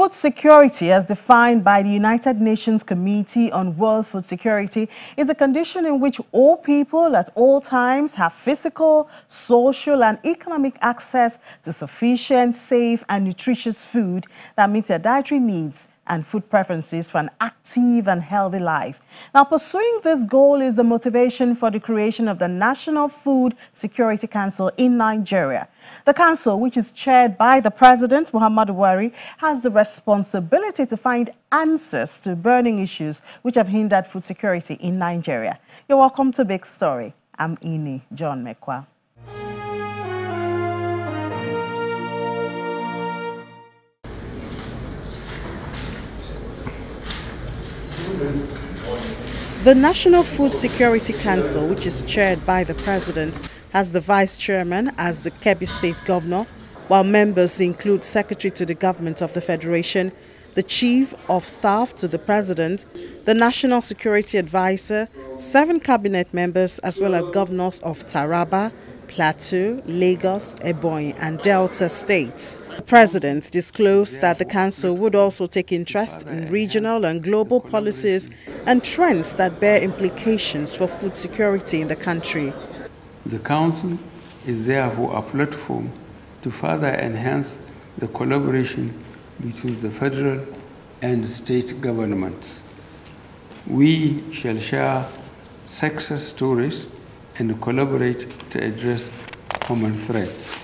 Food security, as defined by the United Nations Committee on World Food Security, is a condition in which all people at all times have physical, social, and economic access to sufficient, safe, and nutritious food that meets their dietary needs and food preferences for an active and healthy life. Now, pursuing this goal is the motivation for the creation of the National Food Security Council in Nigeria. The council, which is chaired by the President, Muhammadu Buhari, has the responsibility to find answers to burning issues which have hindered food security in Nigeria. You're welcome to Big Story. I'm Ini John Mekwa. The National Food Security Council, which is chaired by the President, has the Vice Chairman as the Kebbi State Governor, while members include Secretary to the Government of the Federation, the Chief of Staff to the President, the National Security Advisor, 7 cabinet members, as well as governors of Taraba, Plateau, Lagos, Ebonyi, and Delta states. The President disclosed that the Council would also take interest in regional and global policies and trends that bear implications for food security in the country. The Council is therefore a platform to further enhance the collaboration between the federal and state governments. We shall share success stories and collaborate to address common threats.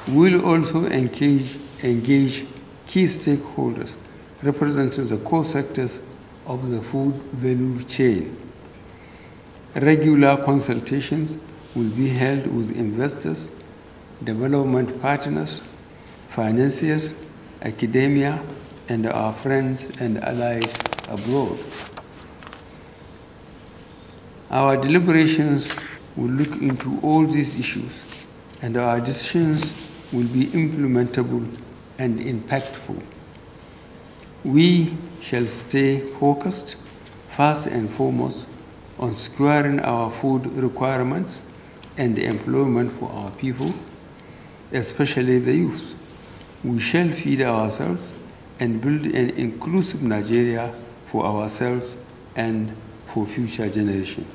We'll also engage key stakeholders representing the core sectors of the food value chain. Regular consultations will be held with investors, development partners, financiers, academia, and our friends and allies abroad. Our deliberations will look into all these issues, and our decisions will be implementable and impactful. We shall stay focused, first and foremost, on securing our food requirements and employment for our people, especially the youth. We shall feed ourselves and build an inclusive Nigeria for ourselves and for future generations.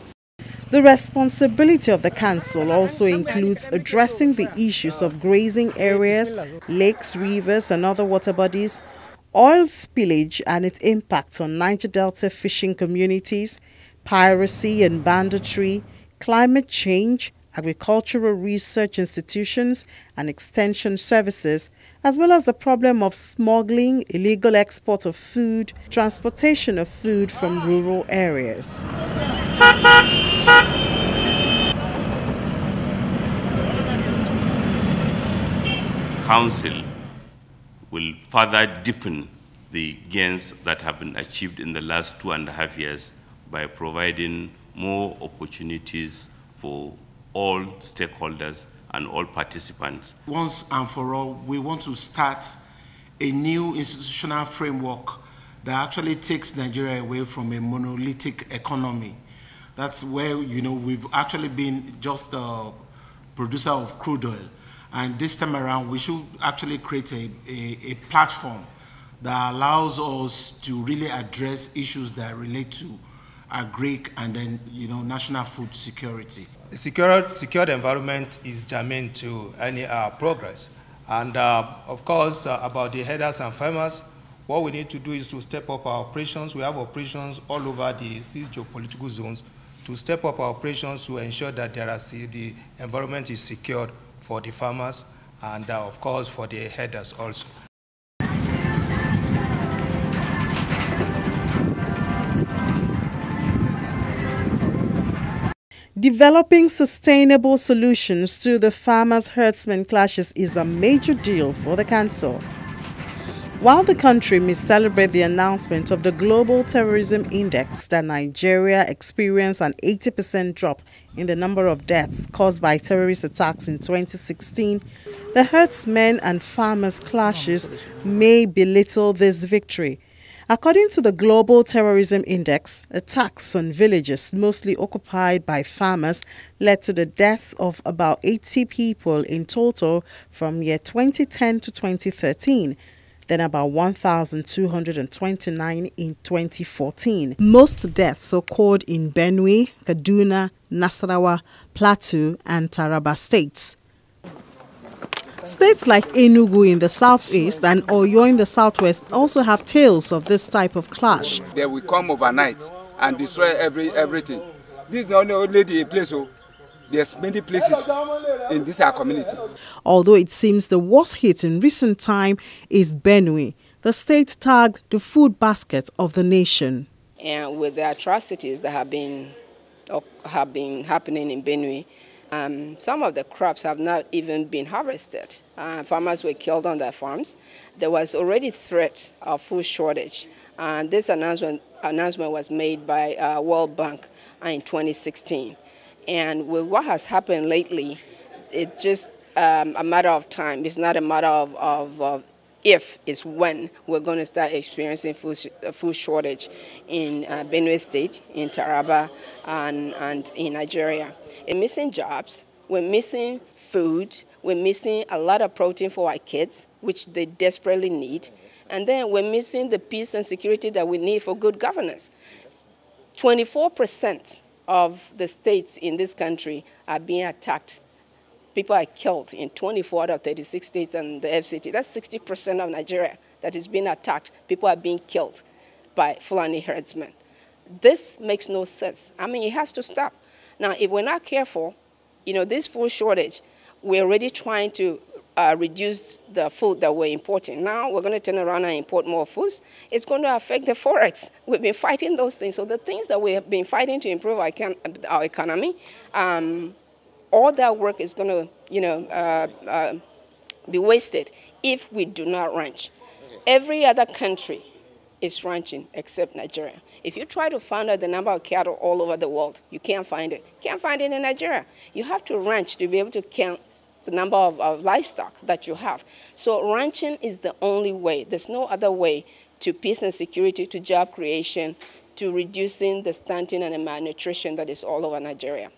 The responsibility of the Council also includes addressing the issues of grazing areas, lakes, rivers, and other water bodies, oil spillage and its impact on Niger Delta fishing communities, piracy and banditry, climate change, agricultural research institutions and extension services, as well as the problem of smuggling, illegal export of food, transportation of food from rural areas. Council will further deepen the gains that have been achieved in the last 2.5 years by providing more opportunities for all stakeholders and all participants. Once and for all, we want to start a new institutional framework that actually takes Nigeria away from a monolithic economy. That's where, we've actually been just a producer of crude oil. And this time around, we should actually create a platform that allows us to really address issues that relate to agri and then, national food security. The secured environment is germane to any progress. And of course, about the herders and farmers, what we need to do is to step up our operations. We have operations all over the 6 geopolitical zones to step up our operations to ensure that the environment is secured for the farmers and, of course, for the herders also. Developing sustainable solutions to the farmers-herdsmen clashes is a major deal for the Council. While the country may celebrate the announcement of the Global Terrorism Index that Nigeria experienced an 80% drop in the number of deaths caused by terrorist attacks in 2016, the herdsmen and farmers clashes may belittle this victory. According to the Global Terrorism Index, attacks on villages mostly occupied by farmers led to the death of about 80 people in total from year 2010 to 2013, then about 1,229 in 2014. Most deaths occurred in Benue, Kaduna, Nasarawa, Plateau, and Taraba states. States like Enugu in the southeast and Oyo in the southwest also have tales of this type of clash. They will come overnight and destroy everything. This is not only the place, there's many places in this our community. Although it seems the worst hit in recent time is Benue, the state tagged the food basket of the nation. And with the atrocities that have been happening in Benue, some of the crops have not even been harvested. Farmers were killed on their farms. There was already threat of food shortage. And this announcement was made by World Bank in 2016. And with what has happened lately, it's just a matter of time. It's not a matter of if, it's when we're going to start experiencing food shortage in Benue State, in Taraba, and in Nigeria. We're missing jobs, we're missing food, we're missing a lot of protein for our kids, which they desperately need, and then we're missing the peace and security that we need for good governance. 24% of the states in this country are being attacked. People are killed in 24 out of 36 states and the FCT. That's 60% of Nigeria that is being attacked. People are being killed by Fulani herdsmen. This makes no sense. I mean, it has to stop. Now, if we're not careful, this food shortage, we're already trying to reduce the food that we're importing. Now we're going to turn around and import more foods. It's going to affect the forex. We've been fighting those things. So the things that we have been fighting to improve our economy, all that work is going to, be wasted if we do not ranch. Every other country is ranching except Nigeria. If you try to find out the number of cattle all over the world, you can't find it. Can't find it in Nigeria. You have to ranch to be able to count the number of livestock that you have. So ranching is the only way. There's no other way to peace and security, to job creation, to reducing the stunting and the malnutrition that is all over Nigeria.